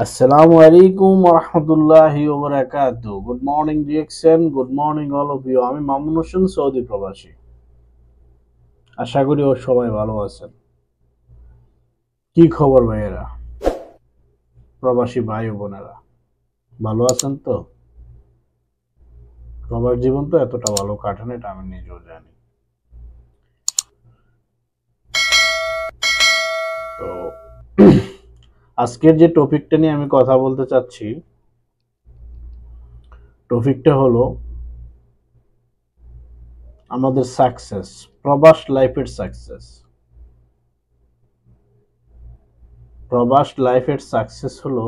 Assalamu alaikum warahmatullahi wabarakatuh. Good morning, Jackson. Good morning, all of you. আমি Mamun Hossain, Saudi প্রবাসী। আশা করি ও সবাই ভালো আছেন। কি খবর ভাইয়েরা, প্রবাসী ভাই ও বোনেরা, ভালো আছেন তো? প্রবাস জীবন তো এতটা ভালো কাটে না, এটা আমি নিজেও জানি। তো আজকের যে টপিকটা নিয়ে আমি কথা বলতে চাচ্ছি, টপিকটা হলো আমাদের সাকসেস, প্রবাস লাইফের সাকসেস। প্রবাস লাইফের সাকসেস হলো,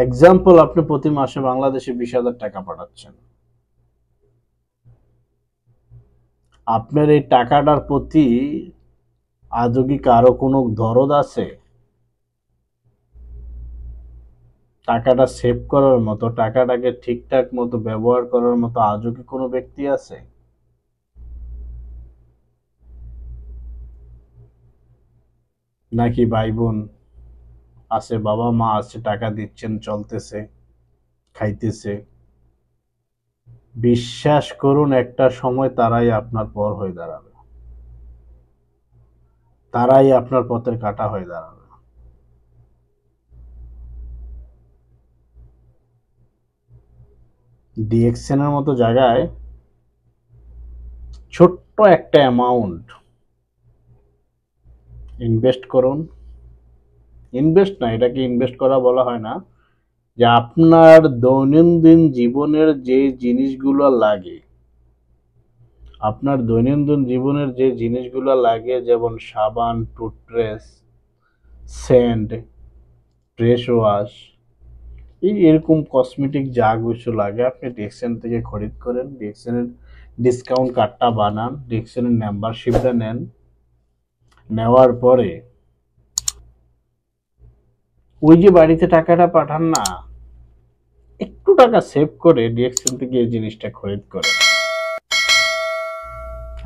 এক্সাম্পল, আপনি প্রতি মাসে বাংলাদেশে 20,000 টাকা পাঠাচ্ছেন। আপনার এই টাকাটার প্রতি আদৌ কি কারো কোনো দরদ আছে? টাকাটা সেভ করার মতো, টাকাটাকে ঠিকঠাক মতো ব্যবহার করার মতো আদৌ কি কোনো ব্যক্তি আছে? নাকি ভাই বোন আছে, বাবা মা আছে, টাকা দিচ্ছেন, চলতেছে, খাইতেছে? বিশ্বাস করুন, একটা সময় তারাই আপনার পর হয়ে দাঁড়াবে, তারাই আপনার পথের কাঁটা হয়ে দাঁড়াবে। ডিএক্সএন এর মতো জায়গায় ছোট্ট একটা অ্যামাউন্ট ইনভেস্ট করুন। ইনভেস্ট না, এটাকে ইনভেস্ট করা বলা হয় না, যে আপনার দৈনন্দিন জীবনের যে জিনিসগুলো লাগে, আপনার দৈনন্দিন জীবনের যে জিনিসগুলো লাগে, যেমন সাবান, টুথপেস্ট, সেন্ট, ফ্রেশ ওয়াশ, এরকম কসমেটিক যা কিছু লাগে, আপনি ডিএক্সএন থেকে খরিদ করেন, ডিএক্সএন এর ডিসকাউন্ট কার্ডটা বানান, ডিএক্সএন এর মেম্বারশিপটা নেন। নেওয়ার পরে ওই যে বাড়িতে টাকাটা পাঠান না, একটু টাকা সেভ করে ডিএক্সএন থেকে এই জিনিসটা খরিদ করেন।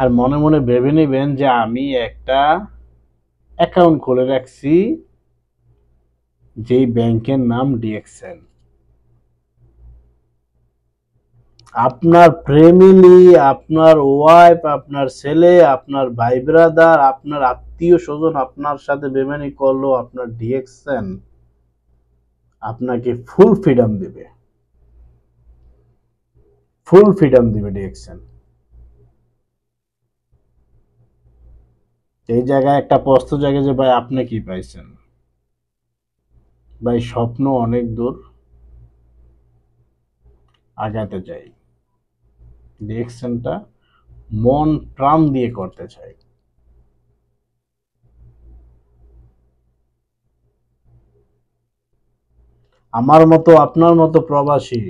আর মনে মনে ভেবে নেবেন যে আমি একটা অ্যাকাউন্ট খুলে রাখছি, যেই ব্যাংকের নাম ডিএক্সএন। আপনার ফ্যামিলি, আপনার ওয়াইফ, আপনার ছেলে, আপনার ভাই ব্রাদার, আপনার আত্মীয় স্বজন আপনার সাথে বেমানি করলো, আপনার ডিএক্সএন আপনাকে ফুল ফ্রিডম দিবে, ফুল ফ্রিডম দিবে ডিএক্সএন। এই জায়গায় একটা প্রশ্ন জাগে যে ভাই আপনি কি পাইছেন? ভাই স্বপ্ন অনেক দূর, আগাতে চাই, ডিএক্সএনটা মন প্রাণ দিয়ে করতে চাই। আমার মতো, আপনার মতো প্রবাসী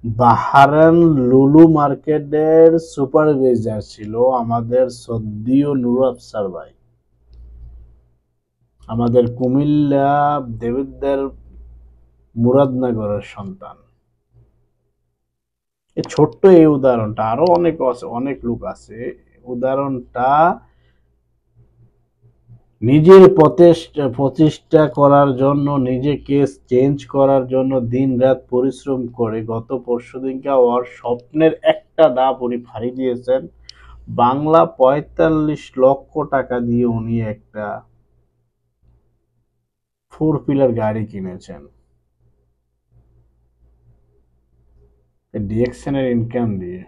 বাহারান লুলু মার্কেটের সুপারভাইজার ছিল আমাদের সদ্দীয় নুর আফসার ভাই, আমাদের কুমিল্লা দেবিদ্দার মুরাদনগরের সন্তান। এই ছোট্ট এই উদাহরণটা, আরো অনেক অনেক লোক আছে, উদাহরণটা নিজের প্রচেষ্টা করার জন্য, নিজেকে চেঞ্জ করার জন্য দিন রাত পরিশ্রম করে গত পরশুদিনকে ওর স্বপ্নের একটা ধাপ উনি ফাড়ি দিয়েছেন। বাংলা ৪৫ লক্ষ টাকা দিয়ে উনি একটা 4 হুইলার গাড়ি কিনেছেন ডিএক্সএন এর ইনকাম দিয়ে।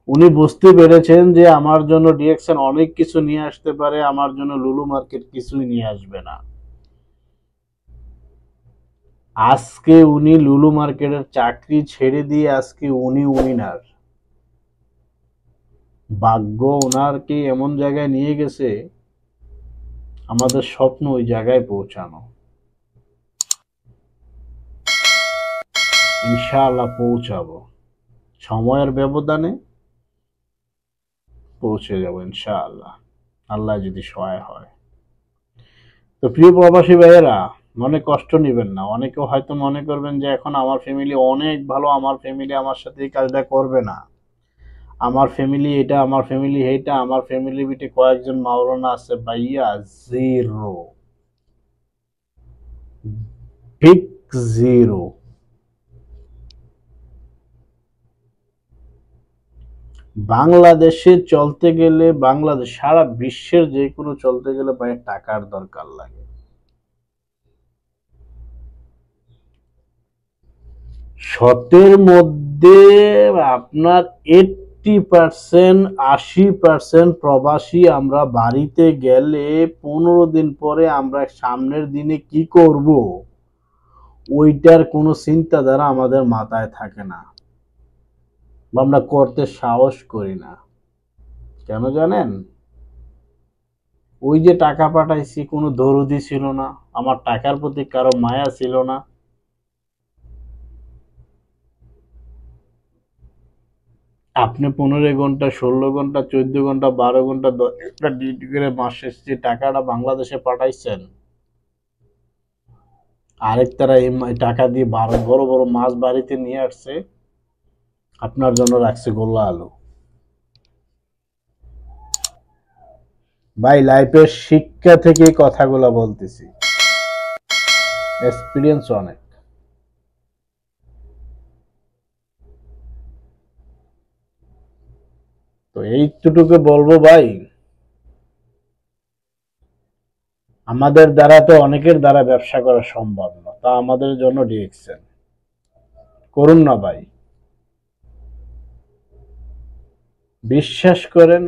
উনি বুঝতে পেরেছেন যে আমার জন্য ডিএক্সএন অনেক কিছু নিয়ে আসতে পারে, আমার জন্য লুলু মার্কেট কিছুই নিয়ে আসবে না। আজকে উনি লুলু মার্কেটের চাকরি ছেড়ে দিয়ে আজকে উনি উইনার। ভাগ্য ওনারকে এমন জায়গায় নিয়ে গেছে, আমাদের স্বপ্ন ওই জায়গায় পৌঁছানো। ইনশাআল্লাহ পৌঁছাবো, সময়ের ব্যবধানে পৌঁছে যাব ইনশাআল্লাহ, আল্লাহ যদি সহায় হয়। তো প্রিয় প্রবাসী ভাইয়েরা, মনে কষ্ট নেবেন না। অনেকে হয়তো মনে করবেন যে এখন আমার ফ্যামিলি অনেক ভালো, আমার ফ্যামিলি আমার সাথে এই কাজটা করবে না। আমার ফ্যামিলি এটা, আমার ফ্যামিলি এইটা, আমার ফ্যামিলি বিটে কয়েকজন মাওলানা আছে ভাইয়া, জিরো, বিগ জিরো। বাংলাদেশে চলতে গেলে, বাংলাদেশ সারা বিশ্বের যে কোনো চলতে গেলে ভাই টাকার দরকার লাগে। শতের মধ্যে আপনার 80%, 80% প্রবাসী আমরা বাড়িতে গেলে 15 দিন পরে আমরা সামনের দিনে কি করব ওইটার কোনো চিন্তাধারা আমাদের মাথায় থাকে না, বা আমরা করতে সাহস করি না। কেন জানেন? ওই যে টাকা পাঠাইছি, কোনো দরদি ছিল না, আমার টাকার প্রতি কারো মায়া ছিল না। আপনি 15 ঘন্টা, 16 ঘন্টা, 14 ঘন্টা, 12 ঘন্টা, 10 ঘন্টা ডিউটি করে মাস শেষে যে টাকাটা বাংলাদেশে পাঠাইছেন, আরেক তারা এই টাকা দিয়ে বড় বড় মাছ বাড়িতে নিয়ে আসছে, আপনার জন্য রাখছে গোল্লা আলু। ভাই লাইফের শিক্ষা থেকে কথাগুলো বলতেছি, এক্সপিরিয়েন্স অনেক। তো এইটুকু বলবো ভাই, আমাদের দ্বারা তো অনেকের দ্বারা ব্যবসা করা সম্ভব না, তা আমাদের জন্য ডিএক্সএন করুন না ভাই। বিশ্বাস করেন,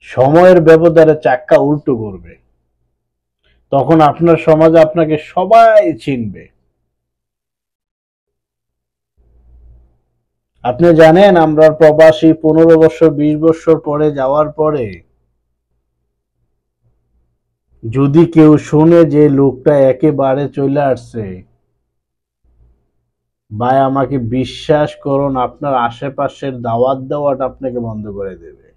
সময়ের ব্যবধানে চাক্কা উল্টো করবে, তখন আপনার সমাজে আপনাকে সবাই চিনবে। আপনি জানেন আমরা প্রবাসী 15 বছর 20 বছর পরে যাওয়ার পরে যদি কেউ শুনে যে লোকটা একেবারে চলে আসছে, ভাই আমাকে বিশ্বাস করুন, আপনার আশেপাশের দাওয়াত দেওয়াটা আপনাকে বন্ধ করে দেবে।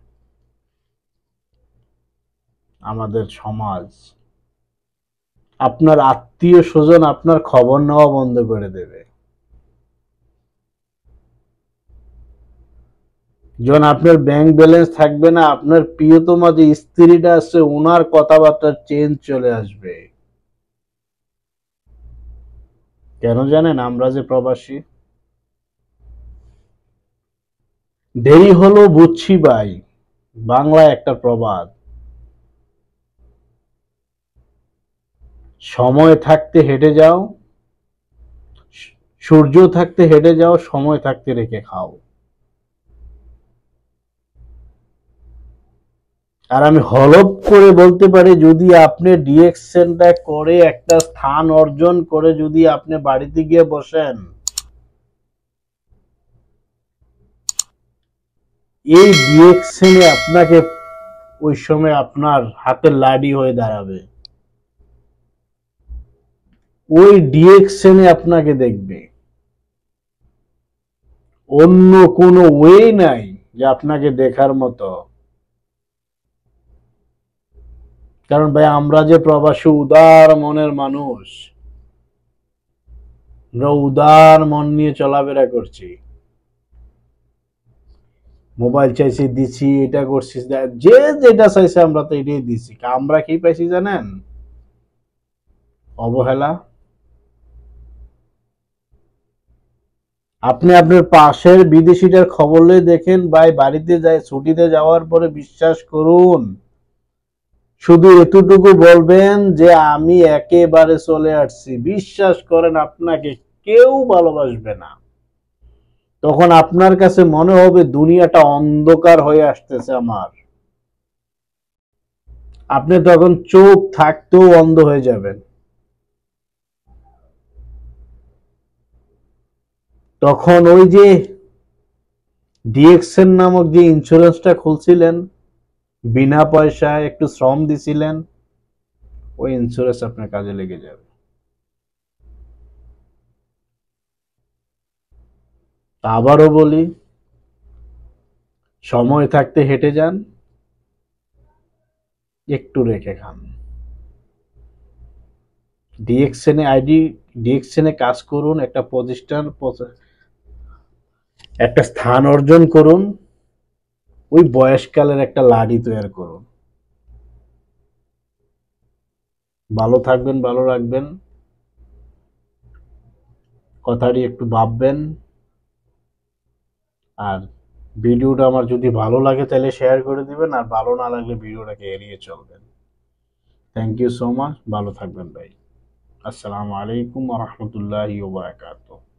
আমাদের সমাজ, আপনার আত্মীয় স্বজন আপনার খবর নেওয়া বন্ধ করে দেবে। যখন আপনার ব্যাংক ব্যালেন্স থাকবে না, আপনার প্রিয়তমা যে স্ত্রীটা আছে ওনার কথাবার্তার চেঞ্জ চলে আসবে। কেন জানেন? আমরা যে প্রবাসী, দেরি হলো বুঝছি ভাই, বাংলায় একটা প্রবাদ, সময় থাকতে হেঁটে যাও, সূর্য থাকতে হেঁটে যাও, সময় থাকতে রেখে খাও। আর আমি হলপ করে বলতে পারি, যদি আপনি ডিএক্সএনটা করে একটা স্থান অর্জন করে যদি আপনি বাড়িতে গিয়ে বসেন, এই ডিএক্সএন আপনাকে ওই সময় আপনার হাতের লাডি হয়ে দাঁড়াবে। ওই ডিএক্সএন আপনাকে দেখবে, অন্য কোনো ওয়ে নাই যে আপনাকে দেখার মতো। কারণ ভাই আমরা যে প্রবাসী উদার মনের মানুষ, আমরা উদার মন নিয়ে চলাফেরা করছি। মোবাইল চাইছি দিছি, এটা করছি, যে যেটা চাইছে আমরা তো এটাই দিছি। আমরা কি পাইছি জানেন? অবহেলা। আপনি আপনার পাশের বিদেশিটার খবর লয়ে দেখেন ভাই, বাড়িতে যায় ছুটিতে যাওয়ার পরে বিশ্বাস করুন, শুধু এতটুকু বলবেন যে আমি একেবারে চলে আসছি, বিশ্বাস করেন আপনাকে কেউ ভালোবাসবে না। তখন আপনার কাছে মনে হবে দুনিয়াটা অন্ধকার হয়ে আসতেছে আমার। আপনি তখন চোখ থাকতেও অন্ধ হয়ে যাবেন। তখন ওই যে ডিএক্সএন নামক যে ইন্স্যুরেন্সটা খুলছিলেন, বিনা পয়সায় একটু শ্রম দিছিলেন, ওই ইন্স্যুরেন্স আপনার কাজে লেগে যাবে। তা আবারও বলি, সময় থাকতে হেঁটে যান, একটু রেখে খান। ডিএক্সএন কাজ করুন, একটা প্রতিষ্ঠান একটা স্থান অর্জন করুন, ওই বয়সকালের একটা লাঠি তৈরি করুন। ভালো থাকবেন, ভালো রাখবেন, কথাটি একটু ভাববেন। আর ভিডিওটা আমার যদি ভালো লাগে তাহলে শেয়ার করে দিবেন, আর ভালো না লাগলে ভিডিওটাকে এড়িয়ে চলবেন। থ্যাংক ইউ সো মাচ, ভালো থাকবেন ভাই। আসসালামু আলাইকুম ওয়া রাহমাতুল্লাহি ওয়া বারাকাতুহু।